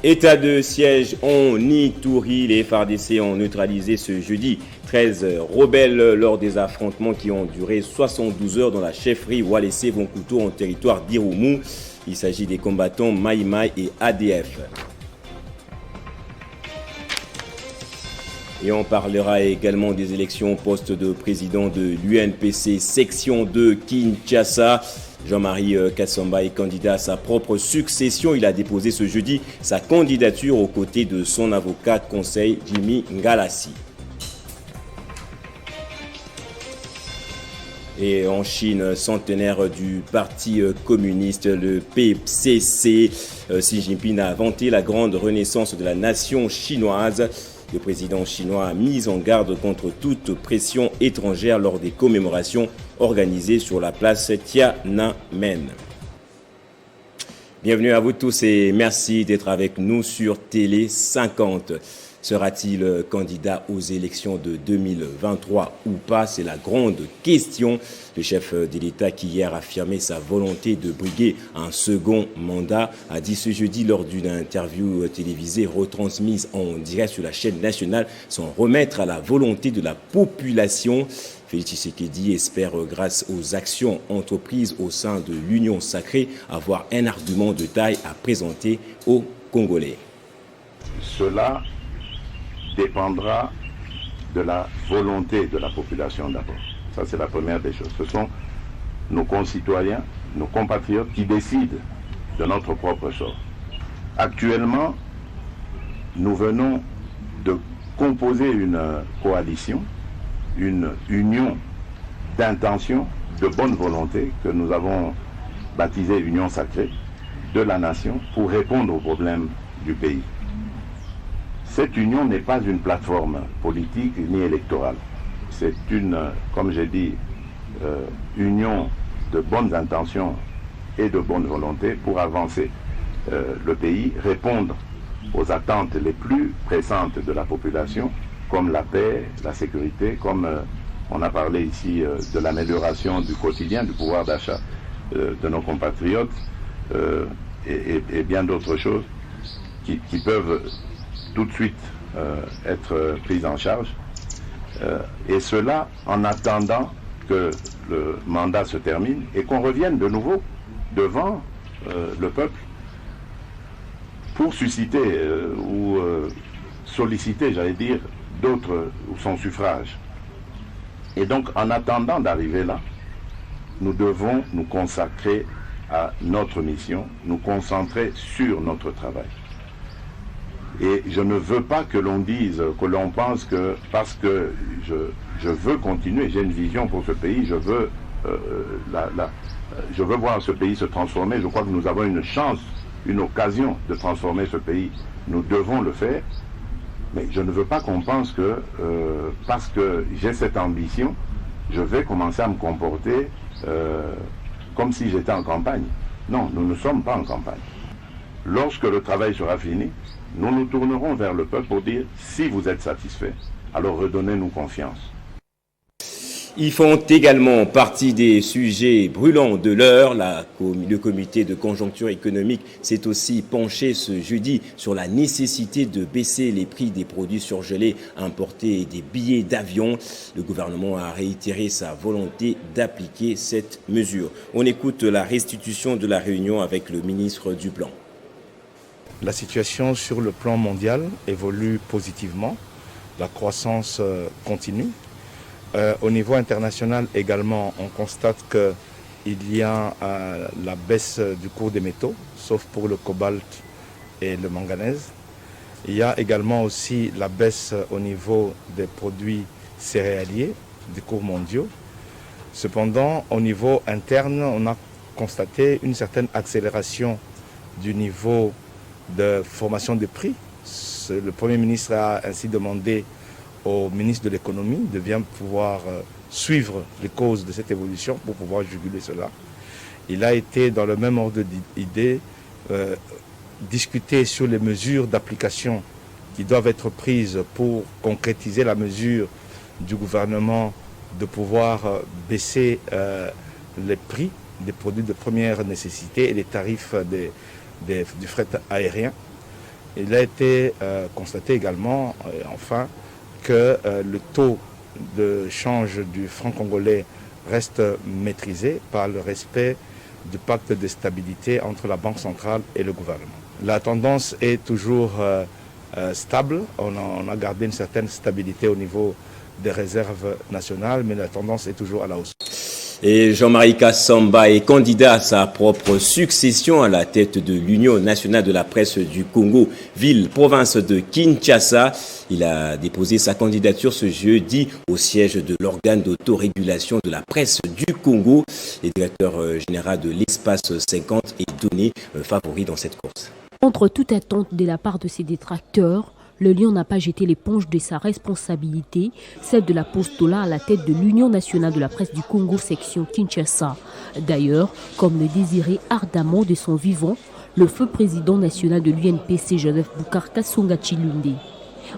État de siège en Ituri, les FARDC ont neutralisé ce jeudi 13 rebelles lors des affrontements qui ont duré 72 heures dans la chefferie Walese Vonkouto en territoire d'Irumu. Il s'agit des combattants Maï Maï et ADF. Et on parlera également des élections au poste de président de l'UNPC section 2 Kinshasa. Jean-Marie Kassamba est candidat à sa propre succession. Il a déposé ce jeudi sa candidature aux côtés de son avocat conseil Jimmy Ngalassi. Et en Chine, centenaire du parti communiste, le PCC, Xi Jinping a vanté la grande renaissance de la nation chinoise. Le président chinois a mis en garde contre toute pression étrangère lors des commémorations organisées sur la place Tiananmen. Bienvenue à vous tous et merci d'être avec nous sur Télé 50. Sera-t-il candidat aux élections de 2023 ou pas? C'est la grande question. Le chef de l'État qui hier a affirmé sa volonté de briguer un second mandat a dit ce jeudi lors d'une interview télévisée retransmise en direct sur la chaîne nationale s'en remettre à la volonté de la population. Félix Tshisekedi espère, grâce aux actions entreprises au sein de l'Union sacrée, avoir un argument de taille à présenter aux Congolais. Cela dépendra de la volonté de la population d'abord. Ça, c'est la première des choses. Ce sont nos concitoyens, nos compatriotes qui décident de notre propre sort. Actuellement, nous venons de composer une coalition, une union d'intention, de bonne volonté que nous avons baptisée Union sacrée de la nation pour répondre aux problèmes du pays. Cette union n'est pas une plateforme politique ni électorale. C'est une, comme j'ai dit, union de bonnes intentions et de bonne volonté pour avancer le pays, répondre aux attentes les plus pressantes de la population, comme la paix, la sécurité, comme on a parlé ici de l'amélioration du quotidien, du pouvoir d'achat de nos compatriotes et bien d'autres choses qui peuvent tout de suite être prises en charge. Et cela en attendant que le mandat se termine et qu'on revienne de nouveau devant le peuple pour susciter ou solliciter, j'allais dire, d'autres ou son suffrage. Et donc, en attendant d'arriver là, nous devons nous consacrer à notre mission, nous concentrer sur notre travail. Et je ne veux pas que l'on dise, que l'on pense que parce que je veux continuer, j'ai une vision pour ce pays, je veux voir ce pays se transformer. Je crois que nous avons une chance, une occasion de transformer ce pays. Nous devons le faire. Mais je ne veux pas qu'on pense que parce que j'ai cette ambition, je vais commencer à me comporter comme si j'étais en campagne. Non, nous ne sommes pas en campagne. Lorsque le travail sera fini, nous nous tournerons vers le peuple pour dire si vous êtes satisfait, alors redonnez-nous confiance. Ils font également partie des sujets brûlants de l'heure. Le comité de conjoncture économique s'est aussi penché ce jeudi sur la nécessité de baisser les prix des produits surgelés importés et des billets d'avion. Le gouvernement a réitéré sa volonté d'appliquer cette mesure. On écoute la restitution de la réunion avec le ministre du Plan. La situation sur le plan mondial évolue positivement. La croissance continue. Au niveau international également, on constate qu'il y a la baisse du cours des métaux, sauf pour le cobalt et le manganèse. Il y a également aussi la baisse au niveau des produits céréaliers, des cours mondiaux. Cependant, au niveau interne, on a constaté une certaine accélération du niveau de formation des prix. Le Premier ministre a ainsi demandé au ministre de l'économie de bien pouvoir suivre les causes de cette évolution pour pouvoir juguler cela. Il a été dans le même ordre d'idée discuté sur les mesures d'application qui doivent être prises pour concrétiser la mesure du gouvernement de pouvoir baisser les prix des produits de première nécessité et les tarifs du fret aérien. Il a été constaté également, enfin, que le taux de change du franc congolais reste maîtrisé par le respect du pacte de stabilité entre la Banque centrale et le gouvernement. La tendance est toujours stable. On a gardé une certaine stabilité au niveau des réserves nationales, mais la tendance est toujours à la hausse. Et Jean-Marie Kassamba est candidat à sa propre succession à la tête de l'Union nationale de la presse du Congo, ville-province de Kinshasa. Il a déposé sa candidature ce jeudi au siège de l'organe d'autorégulation de la presse du Congo. Le directeur général de l'Espace 50 est donné favori dans cette course. Contre toute attente de la part de ses détracteurs, le Lion n'a pas jeté l'éponge de sa responsabilité, celle de l'apostolat à la tête de l'Union nationale de la presse du Congo, section Kinshasa. D'ailleurs, comme le désirait ardemment de son vivant, le feu président national de l'UNPC, Joseph Boukar Kasonga Chilunde.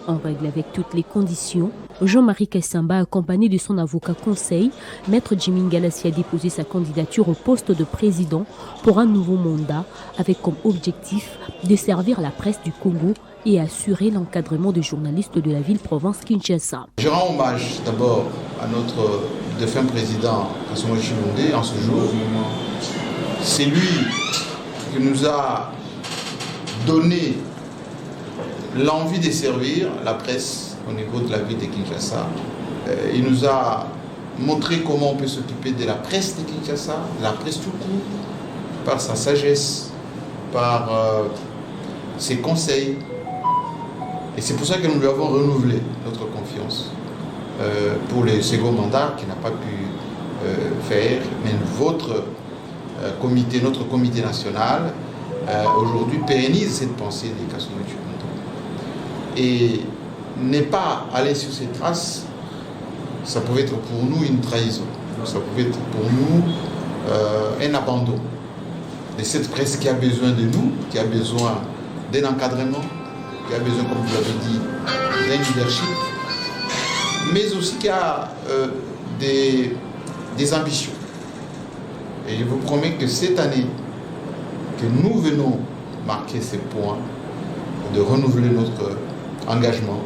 En règle avec toutes les conditions, Jean-Marie Kassamba, accompagné de son avocat conseil, Maître Jimmy Galassi, a déposé sa candidature au poste de président pour un nouveau mandat avec comme objectif de servir la presse du Congo et assurer l'encadrement des journalistes de la ville-province Kinshasa. Je rends hommage d'abord à notre défunt président Kasonga Chilunde en ce jour. C'est lui qui nous a donné l'envie de servir la presse au niveau de la ville de Kinshasa. Il nous a montré comment on peut s'occuper de la presse de Kinshasa, de la presse tout court, par sa sagesse, par ses conseils. Et c'est pour ça que nous lui avons renouvelé notre confiance pour le second mandat qu'il n'a pas pu faire. Mais votre comité, notre comité national, aujourd'hui pérennise cette pensée de Kasonga Chilunde. Et ne pas aller sur ces traces, ça pouvait être pour nous une trahison. Ça pouvait être pour nous un abandon de cette presse qui a besoin de nous, qui a besoin d'un encadrement, qui a besoin, comme vous l'avez dit, d'un leadership, mais aussi qui a des ambitions. Et je vous promets que cette année, que nous venons marquer ces points, de renouveler notre engagement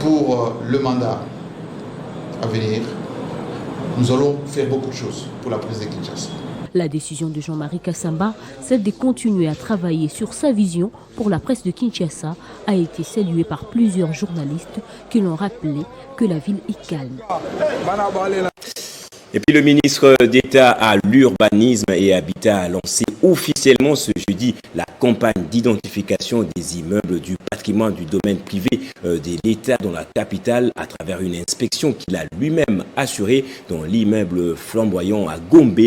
pour le mandat à venir, nous allons faire beaucoup de choses pour la presse de Kinshasa. La décision de Jean-Marie Kassamba, celle de continuer à travailler sur sa vision pour la presse de Kinshasa, a été saluée par plusieurs journalistes qui l'ont rappelé que la ville est calme. Et puis le ministre d'État à l'urbanisme et habitat a lancé officiellement ce jeudi la campagne d'identification des immeubles du patrimoine du domaine privé de l'État dans la capitale à travers une inspection qu'il a lui-même assurée dans l'immeuble flamboyant à Gombe.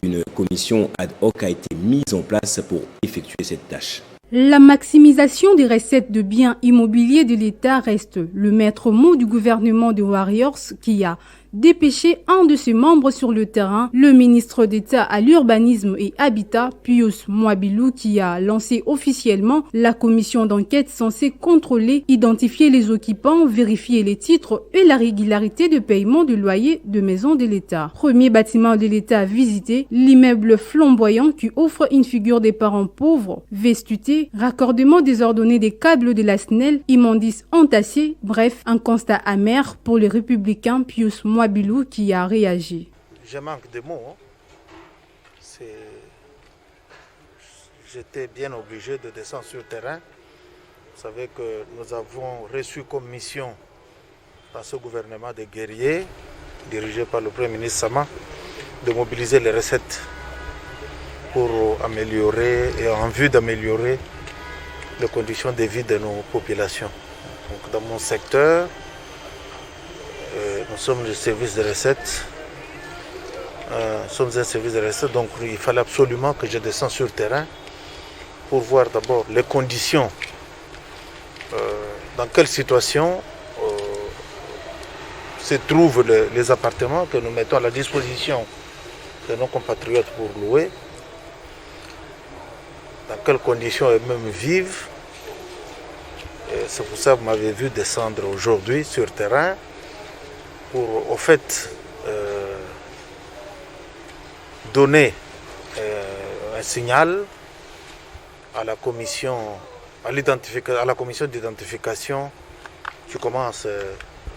Une commission ad hoc a été mise en place pour effectuer cette tâche. La maximisation des recettes de biens immobiliers de l'État reste le maître mot du gouvernement de Warriors qui a dépêché un de ses membres sur le terrain, le ministre d'État à l'urbanisme et habitat, Pius Mwabilou, qui a lancé officiellement la commission d'enquête censée contrôler, identifier les occupants, vérifier les titres et la régularité de paiement de loyer de maisons de l'État. Premier bâtiment de l'État à visiter, l'immeuble flamboyant qui offre une figure des parents pauvres, vestuté, raccordement désordonné des câbles de la SNEL, immondices entassés, bref, un constat amer pour le républicain Pius Mwabilou qui a réagi. Je manque de mots. J'étais bien obligé de descendre sur le terrain. Vous savez que nous avons reçu comme mission dans ce gouvernement de guerriers, dirigé par le Premier ministre Sama, de mobiliser les recettes pour améliorer et en vue d'améliorer les conditions de vie de nos populations. Donc, dans mon secteur, nous sommes le service de recettes. Nous sommes un service de recettes, donc il fallait absolument que je descende sur le terrain pour voir d'abord les conditions, dans quelle situation se trouvent les appartements que nous mettons à la disposition de nos compatriotes pour louer, dans quelles conditions eux-mêmes vivent. C'est pour ça que vous m'avez vu descendre aujourd'hui sur le terrain pour, au fait, donner un signal à la commission à la commission d'identification qui commence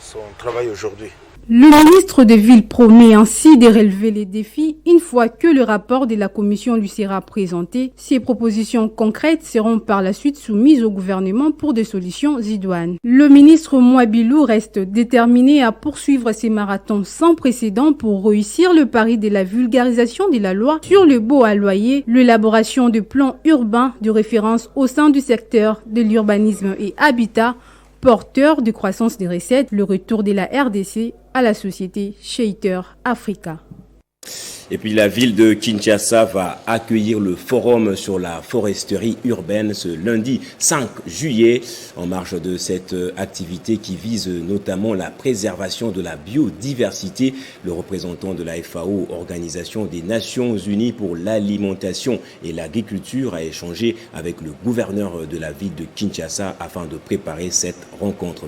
son travail aujourd'hui. Le ministre des Villes promet ainsi de relever les défis une fois que le rapport de la commission lui sera présenté. Ces propositions concrètes seront par la suite soumises au gouvernement pour des solutions idoines. Le ministre Mouabilou reste déterminé à poursuivre ces marathons sans précédent pour réussir le pari de la vulgarisation de la loi sur le baux à loyer, l'élaboration de plans urbains de référence au sein du secteur de l'urbanisme et habitat, porteur de croissance des recettes, le retour de la RDC à la société Shaiter Africa. Et puis la ville de Kinshasa va accueillir le forum sur la foresterie urbaine ce lundi 5 juillet en marge de cette activité qui vise notamment la préservation de la biodiversité. Le représentant de la FAO, Organisation des Nations Unies pour l'alimentation et l'agriculture, a échangé avec le gouverneur de la ville de Kinshasa afin de préparer cette rencontre.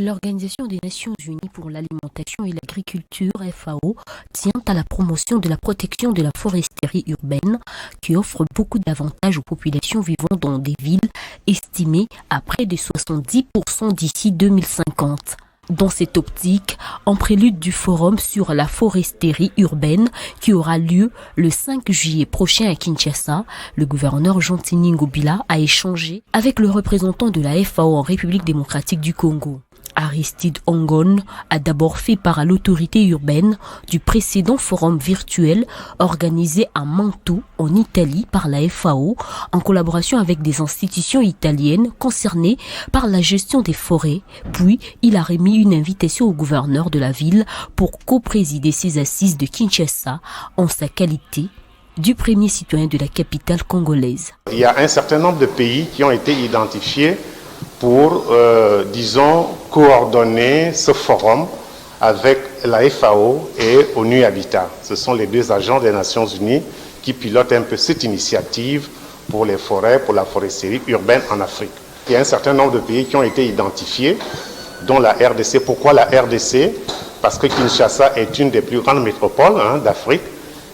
L'Organisation des Nations Unies pour l'alimentation et l'agriculture, FAO, tient à la promotion de la protection de la foresterie urbaine qui offre beaucoup d'avantages aux populations vivant dans des villes estimées à près de 70% d'ici 2050. Dans cette optique, en prélude du forum sur la foresterie urbaine qui aura lieu le 5 juillet prochain à Kinshasa, le gouverneur Jean-Tini Ngobila a échangé avec le représentant de la FAO en République démocratique du Congo. Aristide Ongon a d'abord fait part à l'autorité urbaine du précédent forum virtuel organisé à Mantoue, en Italie, par la FAO, en collaboration avec des institutions italiennes concernées par la gestion des forêts. Puis, il a remis une invitation au gouverneur de la ville pour co-présider ces assises de Kinshasa en sa qualité du premier citoyen de la capitale congolaise. Il y a un certain nombre de pays qui ont été identifiés pour, disons, coordonner ce forum avec la FAO et ONU Habitat. Ce sont les deux agents des Nations Unies qui pilotent un peu cette initiative pour les forêts, pour la foresterie urbaine en Afrique. Il y a un certain nombre de pays qui ont été identifiés, dont la RDC. Pourquoi la RDC? Parce que Kinshasa est une des plus grandes métropoles d'Afrique,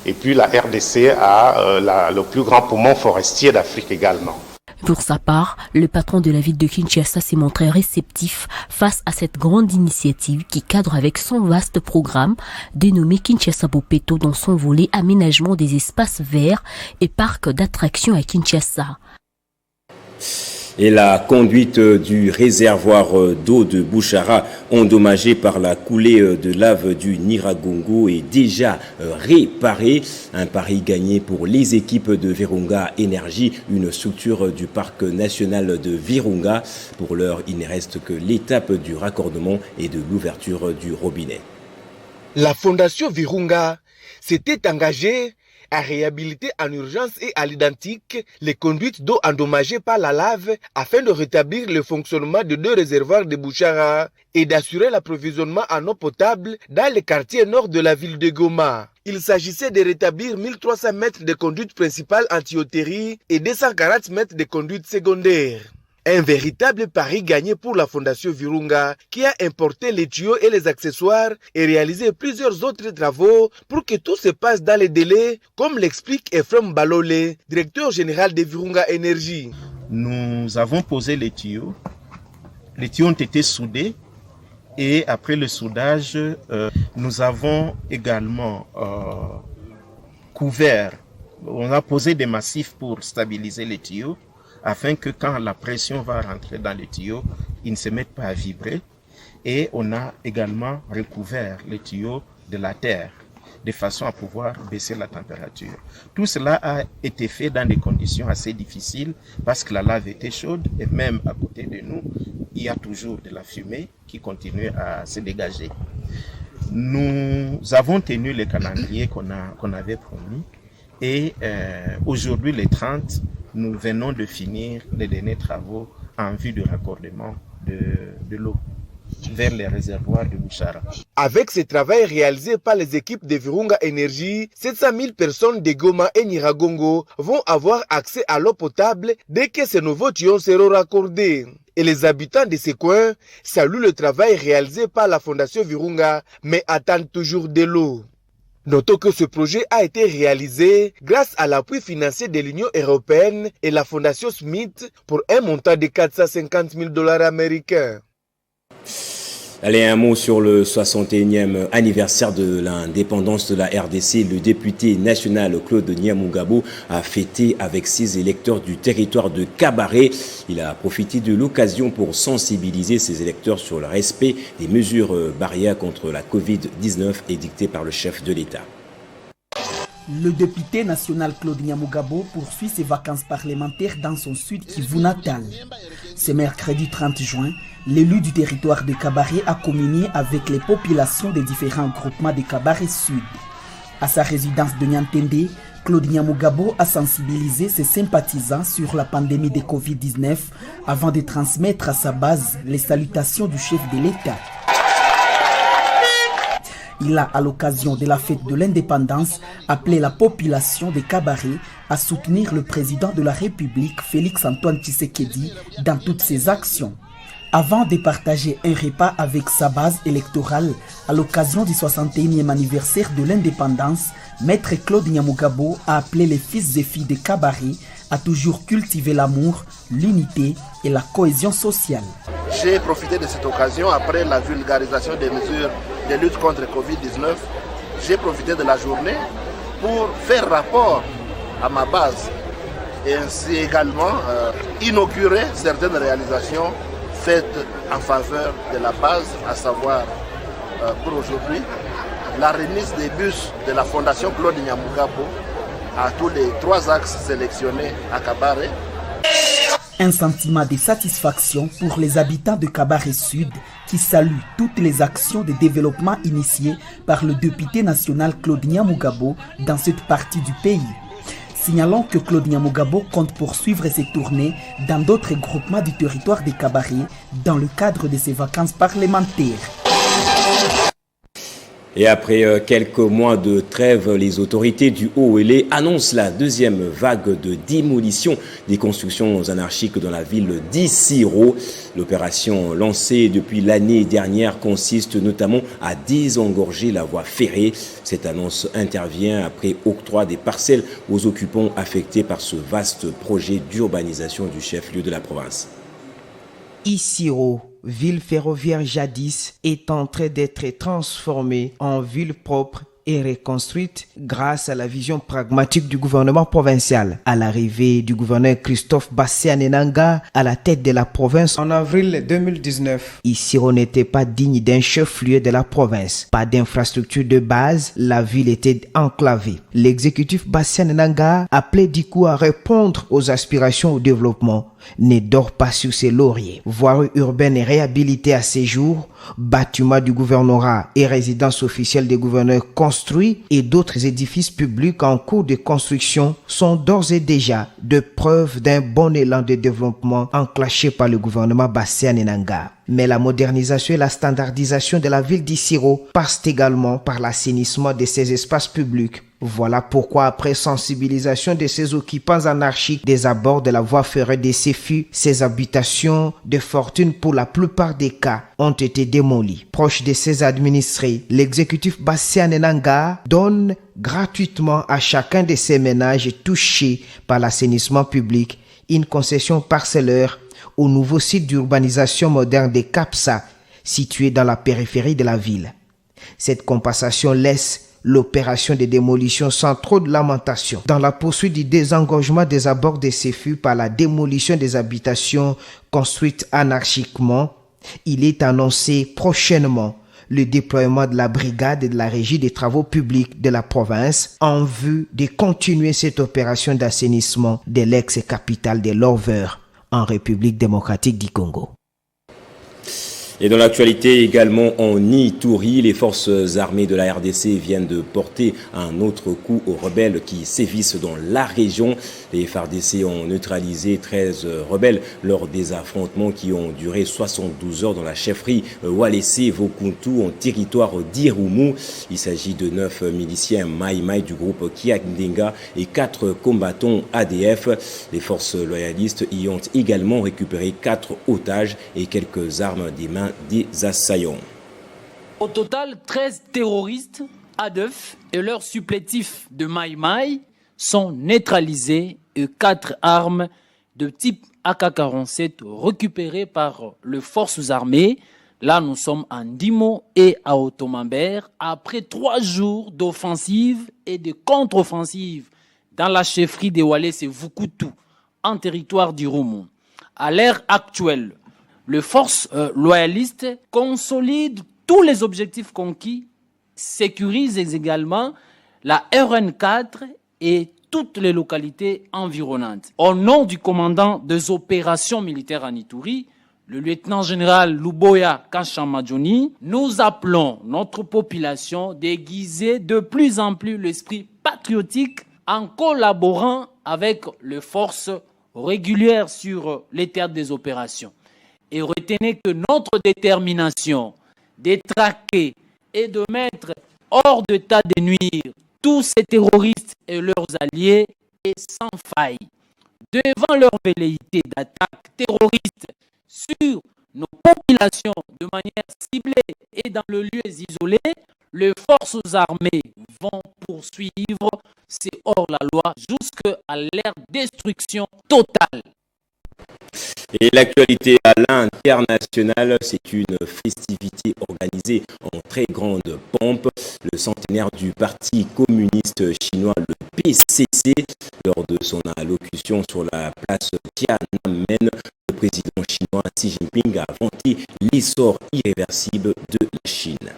et puis la RDC a le plus grand poumon forestier d'Afrique également. Pour sa part, le patron de la ville de Kinshasa s'est montré réceptif face à cette grande initiative qui cadre avec son vaste programme dénommé Kinshasa Bopeto dans son volet aménagement des espaces verts et parcs d'attractions à Kinshasa. Et la conduite du réservoir d'eau de Bouchara, endommagé par la coulée de lave du Nyiragongo, est déjà réparée. Un pari gagné pour les équipes de Virunga Énergie, une structure du parc national de Virunga. Pour l'heure, il ne reste que l'étape du raccordement et de l'ouverture du robinet. La fondation Virunga s'était engagée à réhabiliter en urgence et à l'identique les conduites d'eau endommagées par la lave afin de rétablir le fonctionnement de 2 réservoirs de Bouchara et d'assurer l'approvisionnement en eau potable dans les quartiers nord de la ville de Goma. Il s'agissait de rétablir 1300 mètres de conduite principale en tuyauterie et 240 mètres de conduite secondaire. Un véritable pari gagné pour la Fondation Virunga qui a importé les tuyaux et les accessoires et réalisé plusieurs autres travaux pour que tout se passe dans les délais, comme l'explique Ephraim Balole, directeur général de Virunga Énergie. Nous avons posé les tuyaux ont été soudés et après le soudage, nous avons également couvert, on a posé des massifs pour stabiliser les tuyaux, afin que quand la pression va rentrer dans les tuyaux, ils ne se mettent pas à vibrer. Et on a également recouvert les tuyaux de la terre, de façon à pouvoir baisser la température. Tout cela a été fait dans des conditions assez difficiles, parce que la lave était chaude, et même à côté de nous, il y a toujours de la fumée qui continue à se dégager. Nous avons tenu le calendrier qu'on avait promis, et aujourd'hui, le 30, nous venons de finir les derniers travaux en vue du raccordement de l'eau vers les réservoirs de Bouchara. Avec ce travail réalisé par les équipes de Virunga Énergie, 700 000 personnes de Goma et Nyiragongo vont avoir accès à l'eau potable dès que ces nouveaux tuyaux seront raccordés. Et les habitants de ces coins saluent le travail réalisé par la Fondation Virunga, mais attendent toujours de l'eau. Notons que ce projet a été réalisé grâce à l'appui financier de l'Union européenne et la Fondation Smith pour un montant de 450 000 $ américains. Allez, un mot sur le 61e anniversaire de l'indépendance de la RDC. Le député national Claude Nyamugabo a fêté avec ses électeurs du territoire de Kabaré. Il a profité de l'occasion pour sensibiliser ses électeurs sur le respect des mesures barrières contre la Covid-19 édictées par le chef de l'État. Le député national Claude Nyamugabo poursuit ses vacances parlementaires dans son Sud Kivu natal. Ce mercredi 30 juin, l'élu du territoire de Kabaré a communié avec les populations des différents groupements de Kabaré Sud. À sa résidence de Nyantende, Claude Nyamugabo a sensibilisé ses sympathisants sur la pandémie de Covid-19 avant de transmettre à sa base les salutations du chef de l'État. Il a, à l'occasion de la fête de l'indépendance, appelé la population de Kabaré à soutenir le président de la République, Félix-Antoine Tshisekedi, dans toutes ses actions. Avant de partager un repas avec sa base électorale à l'occasion du 61e anniversaire de l'indépendance, Maître Claude Nyamugabo a appelé les fils et filles de Kabaré à toujours cultiver l'amour, l'unité et la cohésion sociale. J'ai profité de cette occasion après la vulgarisation des mesures de lutte contre le Covid-19. J'ai profité de la journée pour faire rapport à ma base et ainsi également inaugurer certaines réalisations faites en faveur de la base, à savoir pour aujourd'hui la remise des bus de la Fondation Claude Nyamugabo à tous les 3 axes sélectionnés à Kabaré. Un sentiment de satisfaction pour les habitants de Kabaré Sud qui saluent toutes les actions de développement initiées par le député national Claude Nyamugabo dans cette partie du pays. Signalons que Claude Nyamugabo compte poursuivre ses tournées dans d'autres groupements du territoire de Kabaré dans le cadre de ses vacances parlementaires. Et après quelques mois de trêve, les autorités du Haut-Uélé annoncent la deuxième vague de démolition des constructions anarchiques dans la ville d'Issiro. L'opération lancée depuis l'année dernière consiste notamment à désengorger la voie ferrée. Cette annonce intervient après octroi des parcelles aux occupants affectés par ce vaste projet d'urbanisation du chef-lieu de la province. Issiro, ville ferroviaire jadis, est en train d'être transformée en ville propre et reconstruite grâce à la vision pragmatique du gouvernement provincial. À l'arrivée du gouverneur Christophe Bassianenanga à la tête de la province en avril 2019, Issiro n'était pas digne d'un chef-lieu de la province. Pas d'infrastructure de base, la ville était enclavée. L'exécutif Bassianenanga appelait du coup à répondre aux aspirations au développement. Ne dort pas sur ses lauriers. Voirie urbaine et réhabilitée à ses jours, bâtiments du gouvernorat et résidences officielles des gouverneurs construits et d'autres édifices publics en cours de construction sont d'ores et déjà de preuves d'un bon élan de développement enclenché par le gouvernement Bassianenanga. Mais la modernisation et la standardisation de la ville d'Issiro passent également par l'assainissement de ses espaces publics. Voilà pourquoi, après sensibilisation de ses occupants anarchiques des abords de la voie ferrée des CFU, ces habitations de fortune pour la plupart des cas ont été démolies. Proche de ses administrés, l'exécutif Bassianenanga donne gratuitement à chacun de ces ménages touchés par l'assainissement public une concession parcellaire au nouveau site d'urbanisation moderne de Kapsa, situé dans la périphérie de la ville. Cette compensation laisse l'opération de démolition sans trop de lamentation. Dans la poursuite du désengorgement des abords des CFU par la démolition des habitations construites anarchiquement, il est annoncé prochainement le déploiement de la brigade et de la régie des travaux publics de la province en vue de continuer cette opération d'assainissement de l'ex-capitale de Lover en République démocratique du Congo. Et dans l'actualité également en Ituri, les forces armées de la RDC viennent de porter un autre coup aux rebelles qui sévissent dans la région. Les FARDC ont neutralisé 13 rebelles lors des affrontements qui ont duré 72 heures dans la chefferie Walese Vokuntu en territoire d'Irumu. Il s'agit de 9 miliciens Maï-Maï du groupe Kiakindenga et 4 combattants ADF. Les forces loyalistes y ont également récupéré 4 otages et quelques armes des mains des assaillants. Au total, 13 terroristes ADEF et leurs supplétifs de Mai Mai sont neutralisés et 4 armes de type AK-47 récupérées par les forces armées. Là, nous sommes à Ndimo et à Otomambère après 3 jours d'offensive et de contre-offensive dans la chefferie de Walese et Vukutu, en territoire du Roumoun. À l'ère actuelle, les forces loyalistes consolident tous les objectifs conquis, sécurisent également la RN4 et toutes les localités environnantes. Au nom du commandant des opérations militaires en Ituri, le lieutenant-général Luboya Kashamadjoni, nous appelons notre population d'aiguiser de plus en plus l'esprit patriotique en collaborant avec les forces régulières sur les théâtres des opérations. Et retenez que notre détermination de traquer et de mettre hors d'état de nuire tous ces terroristes et leurs alliés est sans faille. Devant leur velléité d'attaque terroriste sur nos populations de manière ciblée et dans le lieu isolé, les forces armées vont poursuivre ces hors-la-loi jusqu'à leur destruction totale. Et l'actualité à l'international, c'est une festivité organisée en très grande pompe. Le centenaire du Parti communiste chinois, le PCC, lors de son allocution sur la place Tiananmen, le président chinois Xi Jinping a vanté l'essor irréversible de la Chine.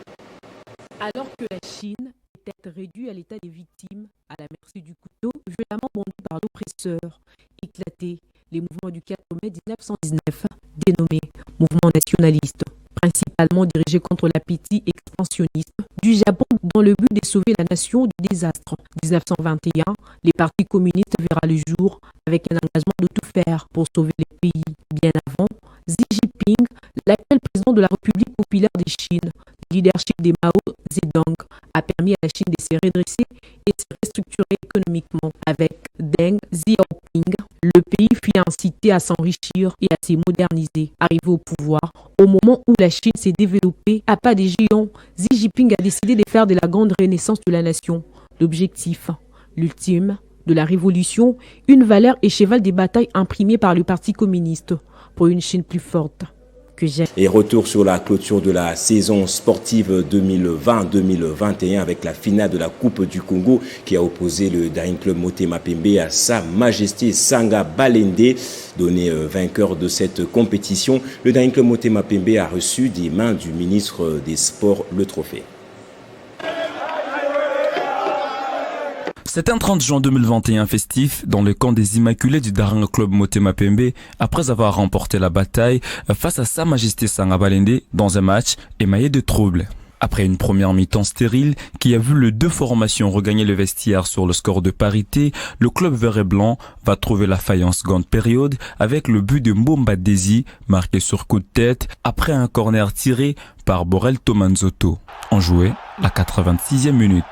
Alors que la Chine est réduite à l'état des victimes, à la merci du couteau, violemment vendu par l'oppresseur, éclaté les mouvements du 4 mai 1919, dénommés mouvements nationalistes, principalement dirigés contre l'appétit expansionniste du Japon dans le but de sauver la nation du désastre. 1921, les partis communistes verra le jour avec un engagement de tout faire pour sauver les pays. Bien avant, Xi Jinping, l'actuel président de la République populaire de Chine, le leadership de Mao Zedong, a permis à la Chine de se redresser et de se restructurer économiquement. Avec Deng Xiaoping, le pays fut incité à s'enrichir et à se moderniser. Arrivé au pouvoir, au moment où la Chine s'est développée à pas de géant, Xi Jinping a décidé de faire de la grande renaissance de la nation l'objectif, l'ultime de la révolution, une valeur et cheval des batailles imprimées par le Parti communiste pour une Chine plus forte. Et retour sur la clôture de la saison sportive 2020-2021 avec la finale de la Coupe du Congo qui a opposé le Daring Club Motema Pembe à Sa Majesté Sanga Balende, donné vainqueur de cette compétition. Le Daring Club Motema Pembe a reçu des mains du ministre des Sports le trophée. C'est un 30 juin 2021 festif dans le camp des Immaculés du Daring Club Motema Pembe après avoir remporté la bataille face à Sa Majesté Sanga Balende dans un match émaillé de troubles. Après une première mi-temps stérile qui a vu les deux formations regagner le vestiaire sur le score de parité, le club vert et blanc va trouver la faille en seconde période avec le but de Mbomba Desi marqué sur coup de tête après un corner tiré par Borel Tomanzoto. En jouait la 86e minute.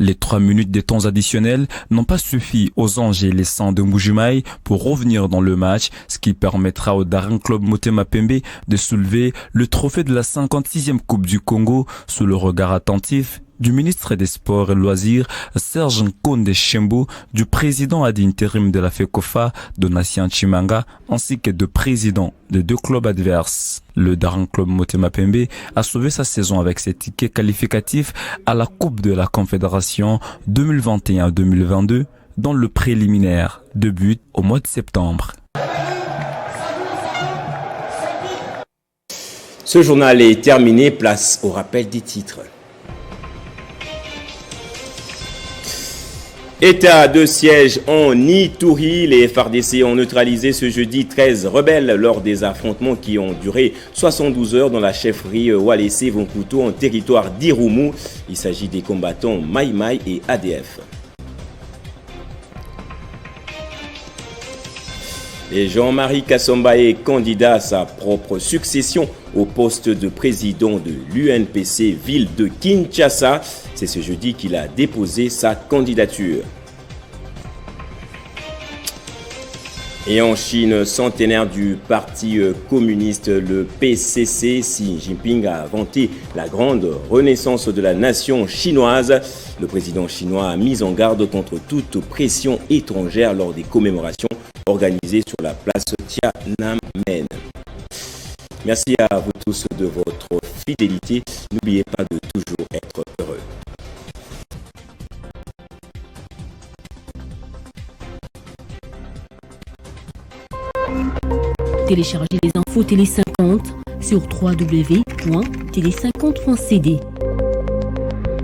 Les 3 minutes des temps additionnels n'ont pas suffi aux anges et les saints de Mbujimaï pour revenir dans le match, ce qui permettra au Daring Club Motema Pembe de soulever le trophée de la 56e Coupe du Congo sous le regard attentif du ministre des Sports et Loisirs, Serge Nkonde Shembo, du président ad intérim de la FECOFA, Donatien Chimanga, ainsi que de présidents des 2 clubs adverses. Le Daring Club Motema Pembe a sauvé sa saison avec ses tickets qualificatifs à la Coupe de la Confédération 2021-2022 dans le préliminaire, de but au mois de septembre. Ce journal est terminé, place au rappel des titres. État de siège en Ituri, les FARDC ont neutralisé ce jeudi 13 rebelles lors des affrontements qui ont duré 72 heures dans la chefferie Walese Vonkuto en territoire d'Irumu. Il s'agit des combattants Mai Mai et ADF. Et Jean-Marie Kassomba est candidat à sa propre succession au poste de président de l'UNPC ville de Kinshasa. C'est ce jeudi qu'il a déposé sa candidature. Et en Chine, centenaire du parti communiste, le PCC, Xi Jinping a vanté la grande renaissance de la nation chinoise. Le président chinois a mis en garde contre toute pression étrangère lors des commémorations organisées sur la place Tiananmen. Merci à vous tous de votre fidélité. N'oubliez pas de toujours être heureux. Téléchargez les infos Télé 50 sur www.télé50.cd.